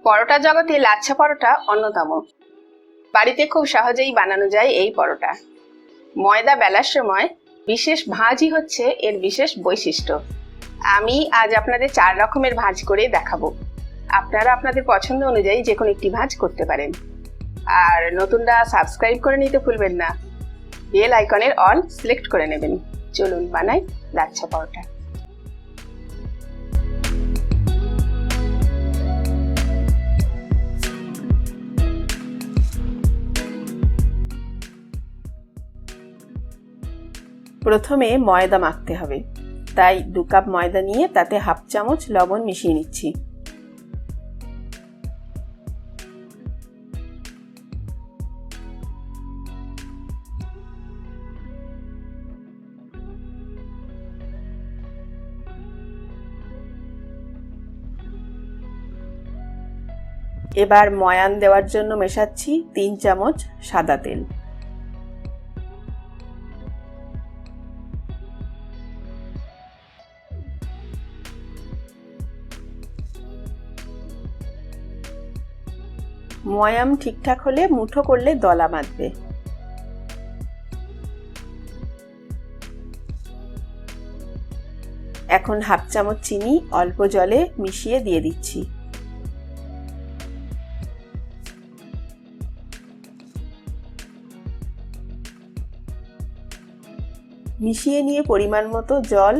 পরোটা জগতে লাচ্ছা পরোটা অন্যতম। বাড়িতে খুব সহজেই বানানো যায় এই পরোটা। ময়দা বেলার সময় বিশেষ ভাঁজই হচ্ছে এর বিশেষ বৈশিষ্ট্য। আমি আজ আপনাদের 4 রকমের ভাঁজ করে দেখাবো। আপনারা আপনাদের পছন্দ অনুযায়ী যে কোনো একটি ভাঁজ করতে পারেন। আর নতুনরা সাবস্ক্রাইব করে নিতে ভুলবেন না। বেল আইকনের অল সিলেক্ট করে নেবেন। চলুন বানাই লাচ্ছা পরোটা। প্রথমে ময়দা মাখতে হবে, তাই 2 কাপ ময়দা নিয়ে তাতে হাফ চামচ লবণ মিশিয়ে নিচ্ছি। এবার ময়ান দেওয়ার জন্য মেশাচ্ছি 3 চামচ সাদা তেল। ময়াম ঠিকঠাক হলে মুঠো করলে দলা বাঁধবে। এখন হাফ চামচ চিনি অল্প জলে মিশিয়ে দিয়ে দিচ্ছি। মিশিয়ে নিয়ে পরিমাণ মতো জল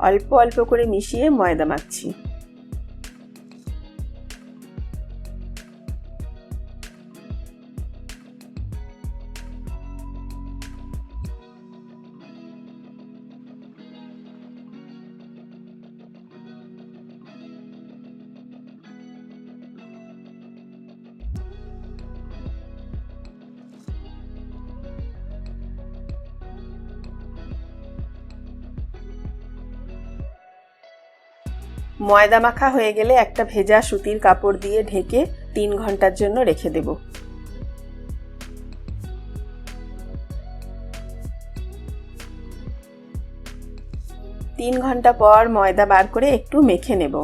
অল্প অল্প করে মিশিয়ে ময়দা মাখছি। ময়দা মাখা হয়ে গেলে একটা ভেজা সুতির কাপড় দিয়ে ঢেকে 3 ঘন্টার জন্য রেখে দেব। 3 ঘন্টা পর ময়দা বার করে একটু মেখে নেব।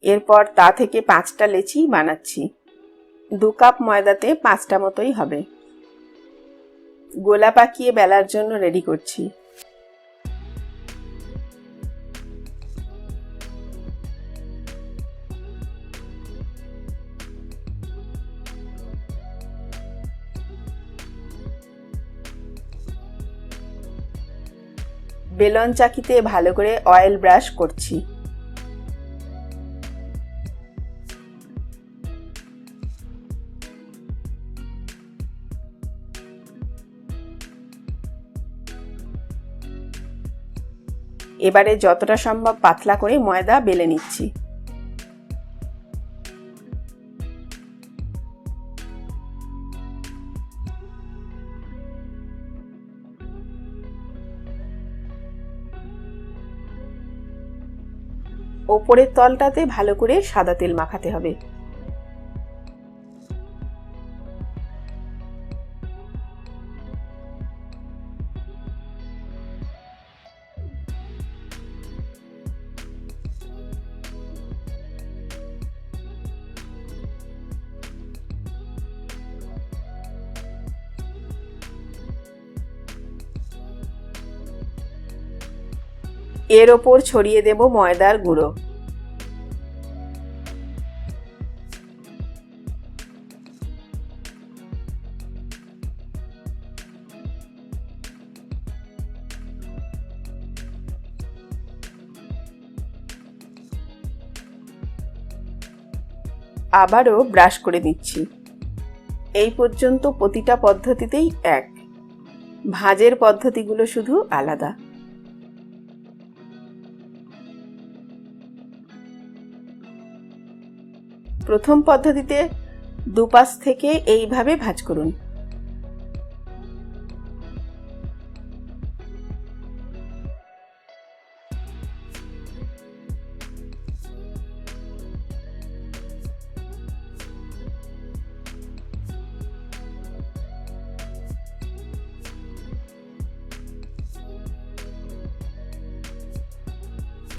এরপর তা থেকে 5টা লেচি বানাচ্ছি। 2 কাপ ময়দাতে 5টা মতোই হবে। গোলা পাকিয়ে বেলার জন্য রেডি করছি। বেলন চাকিতে ভালো করে অয়েল ব্রাশ করছি। এবারে যতটা সম্ভব পাতলা করে ময়দা বেলে নিচ্ছি। ওপরের তলটাতে ভালো করে সাদা তেল মাখাতে হবে। এর ওপর ছড়িয়ে দেব ময়দার গুঁড়ো। আবারও ব্রাশ করে দিচ্ছি। এই পর্যন্ত প্রতিটা পদ্ধতিতেই এক, ভাঁজের পদ্ধতিগুলো শুধু আলাদা। প্রথম পদ্ধতিতে দুপাশ থেকে এইভাবে ভাঁজ করুন।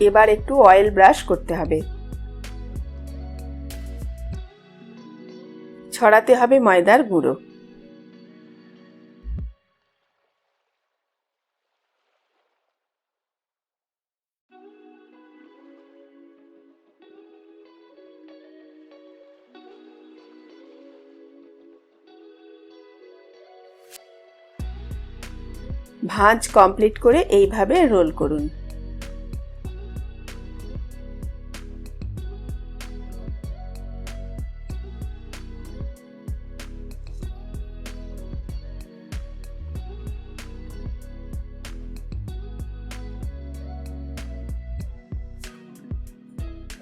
এবার একটু অয়েল ব্রাশ করতে হবে। ছড়াতে হবে ময়দার গুঁড়ো। ভাঁজ কমপ্লিট করে এইভাবে রোল করুন।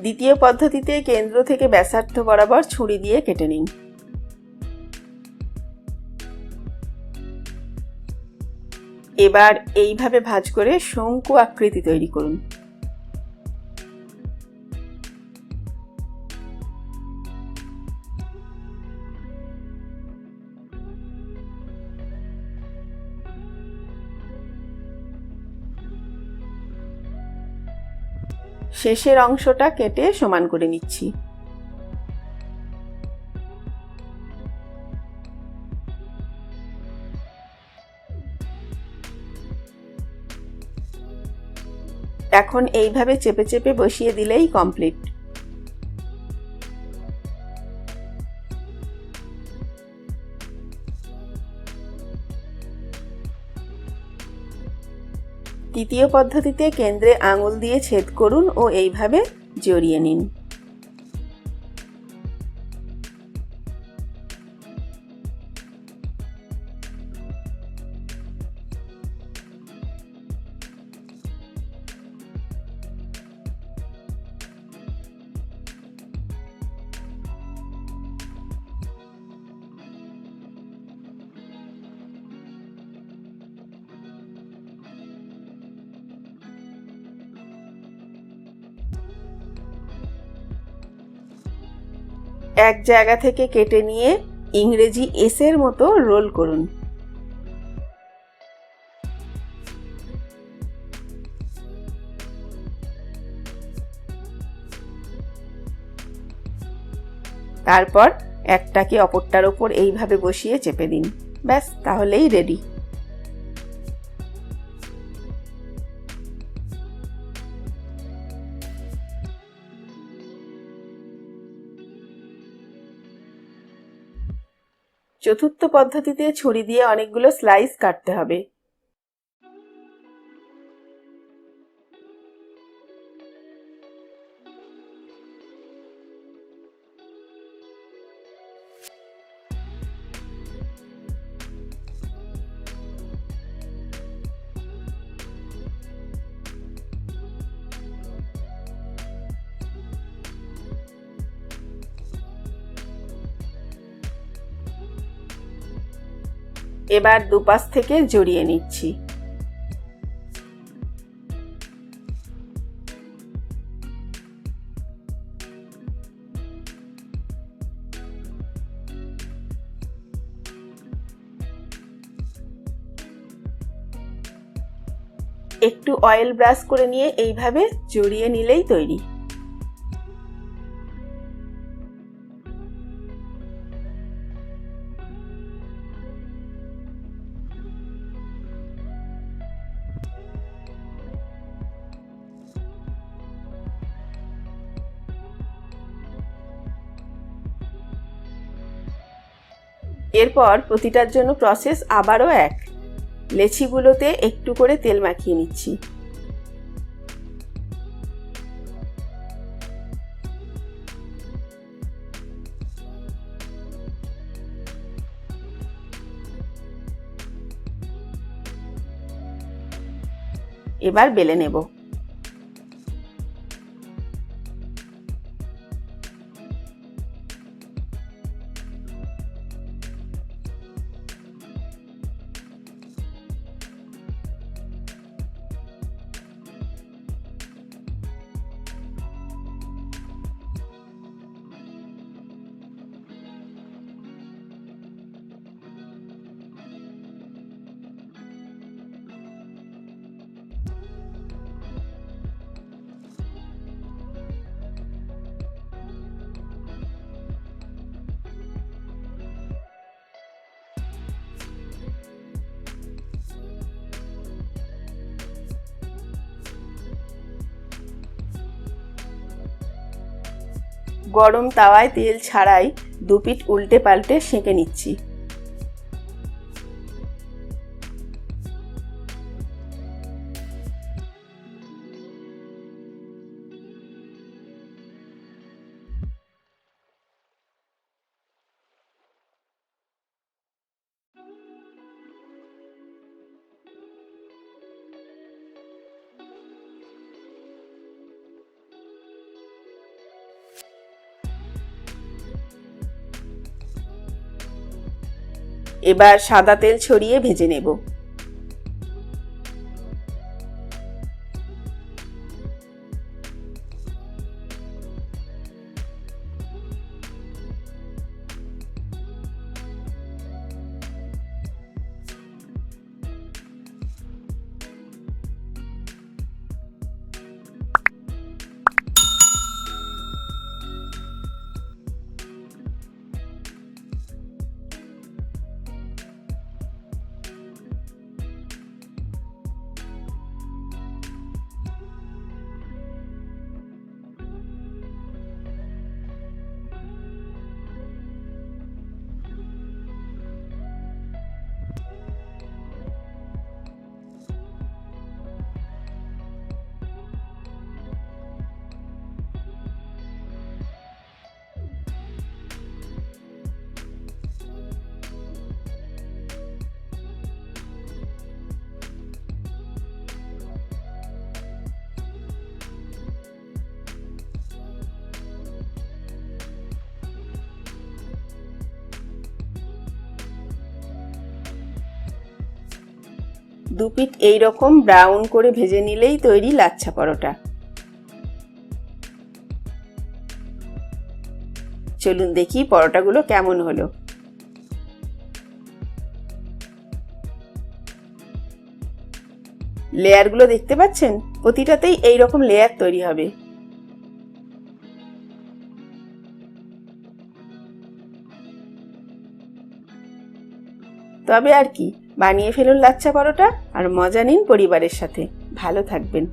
দ্বিতীয় পদ্ধতিতে কেন্দ্র থেকে ব্যাসার্ধ বরাবর ছুরি দিয়ে কেটে নিন। এবার এইভাবে ভাঁজ করে শঙ্কু আকৃতি তৈরি করুন। শেষের অংশটা কেটে সমান করে নিচ্ছি। এখন এইভাবে চেপে চেপে বসিয়ে দিলেই কমপ্লিট। তৃতীয় পদ্ধতিতে কেন্দ্রে আঙুল দিয়ে ছেদ করুন ও এইভাবে জড়িয়ে নিন। এক জায়গা থেকে কেটে নিয়ে ইংরেজি এস এর মতো রোল করুন। তারপর একটাকে অপরটার ওপর এইভাবে বসিয়ে চেপে দিন। ব্যাস, তাহলেই রেডি। চতুর্থ পদ্ধতিতে ছুরি দিয়ে অনেকগুলো স্লাইস কাটতে হবে। এবার দুপাশ থেকে জড়িয়ে নিচ্ছি। একটু অয়েল ব্রাশ করে নিয়ে এইভাবে জড়িয়ে নিলেই তৈরি। এরপর প্রতিটার জন্য প্রসেস আবারও এক। লেচিগুলোতে একটু করে তেল মাখিয়ে নিচ্ছি। এবার বেলে নেব। গরম তাওয়ায় তেল ছাড়াই দু পিঠ উল্টে পাল্টে সেঁকে নিচ্ছি। এবার সাদা তেল ছড়িয়ে ভেজে নেব। দু পিঠ এইরকম ব্রাউন করে ভেজে নিলেই তৈরি লাচ্ছা পরোটা। চলুন দেখি পরোটাগুলো কেমন হলো। লেয়ারগুলো দেখতে পাচ্ছেন? প্রতিটাতেই এইরকম লেয়ার তৈরি হবে। তবে আর কি, বানিয়ে ফেলুন লাচ্ছা পরোটা আর মজা নিন পরিবারের সাথে। ভালো থাকবেন।